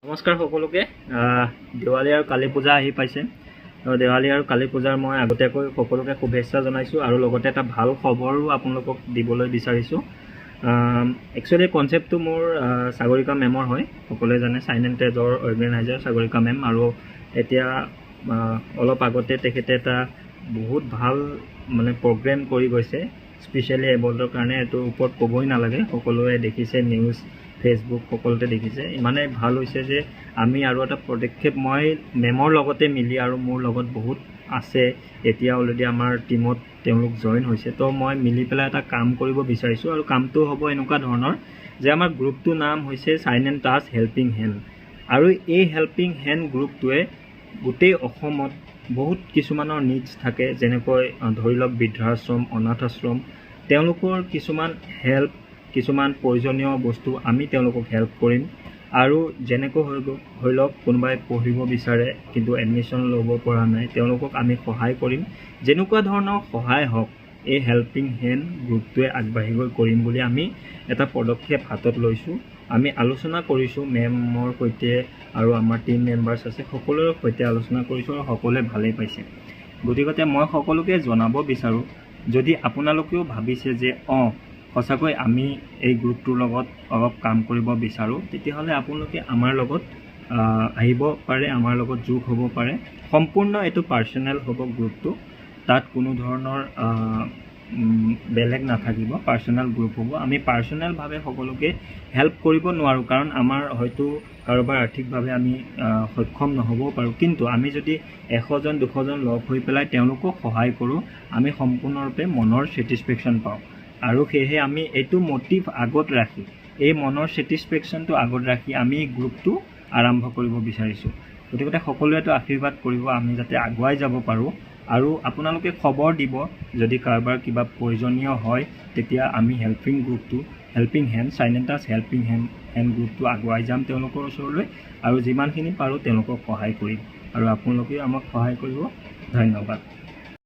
নমস্কাৰ সকলোকে দেৱালী আৰু কালী পূজা আহি পাইছে দেৱালী আৰু কালী পূজাৰ মই আগতীয়াকৈ সকলোকে শুভেচ্ছা জনাইছো আৰু লগতে এটা ভাল খবৰো আপোনালোকক দিবলৈ বিচাৰিছো একচুয়ালি কনসেপ্টটো মোৰ সাগৰিকা মেমৰ হয় সকলোৱে জানে সাইন এণ্ড টেজৰ অৰ্গেনাইজাৰ সাগৰিকা মেম আৰু এতিয়া অলপ আগতে তেখেতে এটা বহুত ভাল মানে প্ৰগ্ৰাম কৰি গৈছে স্পেশালি এবলৰ কাৰণে এটো ওপৰত ক'বই নালাগে সকলোৱে দেখিছে নিউজ ফেসবুক সকলোতে দেখিছে ইমানে ভাল হৈছে যে আমি আৰু এটা পদক্ষেপ মই মেমৰ লগতে মিলি আৰু মোৰ লগত বহুত আছে এতিয়া অলৰেডি আমাৰ টিমত তেওঁলোক জয়েন হৈছে তো মই মিলি পেলাই এটা কাম কৰিব বিচাৰিছো আৰু কামটো হ'ব এনেকুৱা ধৰণৰ যে আমাৰ গ্ৰুপটো নাম হৈছে sign and touch helping hand আৰু এই হেল্পিং হেণ্ড গ্ৰুপটোৱে গোটেই অসমত বহুত কিছুমানৰ নিডছ থাকে যেনেকৈ ধৰি লওক বৃদ্ধাশ্ৰম অনাথ আশ্ৰম তেওঁলোকৰ কিছুমান হেল্প কিছুমান প্ৰয়োজনীয় বস্তু আমি তেওঁলোকক হেল্প কৰিম আৰু যেনেকৈ হৈ লওক কোনোবাই পঢ়িব বিচাৰে কিন্তু এডমিশন ল'ব পৰা নাই তেওঁলোকক আমি সহায় কৰিম যেনেকুৱা ধৰণৰ সহায় হওক এই হেল্পিং হেণ্ড গ্ৰুপটোৱে আগবাঢ়ি গৈ কৰিম বুলি আমি এটা পদক্ষেপ হাতত লৈছো আমি আলোচনা কৰিছো মেমৰ সৈতে আৰু আমাৰ টিম মেম্বাৰ্ছ আছে সকলোৰে সৈতে আলোচনা কৰিছো আৰু সকলোৱে ভালেই পাইছে গতিকে মই সকলোকে জনাব বিচাৰো যদি আপোনালোকেও ভাবিছে যে সঁচাকৈ আমি এই গ্ৰুপটোৰ লগত অলপ কাম কৰিব বিচাৰো তেতিয়াহলে আপোনালোকে আমাৰ লগত আহিব পাৰে আমাৰ লগত যোগ হ'ব পাৰে সম্পূৰ্ণ এটো পাৰ্সোনাল হ'ব গ্ৰুপটো তাত কোনো ধৰণৰ বেলেগ নাথাকিব পাৰ্সোনাল গ্ৰুপ হ'ব আমি পাৰ্সোনাল ভাৱে সকলোকে হেল্প কৰিব নোৱাৰো কাৰণ আমাৰ হয়তো কাৰোবাৰ আৰ্থিকভাৱে আমি সক্ষম নহব পাৰো কিন্তু আমি যদি 100 জন 200 জন লগ হৈ পেলাই তেওঁলোকক সহায় কৰো আমি সম্পূৰ্ণৰূপে মনৰ স্যাটিসফ্যাকশন পাওঁ আৰু সেয়ে আমি এটো মোটিভ আগত ৰাখি এই মনৰ স্যাটিসফ্যাকশনটো আগত ৰাখি আমি গ্ৰুপটো আৰম্ভ কৰিব বিচাৰিছো গতিকে সকলোৱেটো আশীৰ্বাদ কৰিব আমি যাতে আগুৱাই যাব পাৰো আৰু আপোনালোকে খবৰ দিব যদি কাৰোবাৰ কিবা প্ৰয়োজনীয় হয় তেতিয়া আমি helping hand sign and touch helping hand গ্ৰুপটো আগুৱাই যাম তেওঁলোকৰ ওচৰলৈ আৰু যিমানখিনি পাৰো তেওঁলোকক সহায় কৰিম আৰু আপোনালোকে আমাক সহায় কৰিব ধন্যবাদ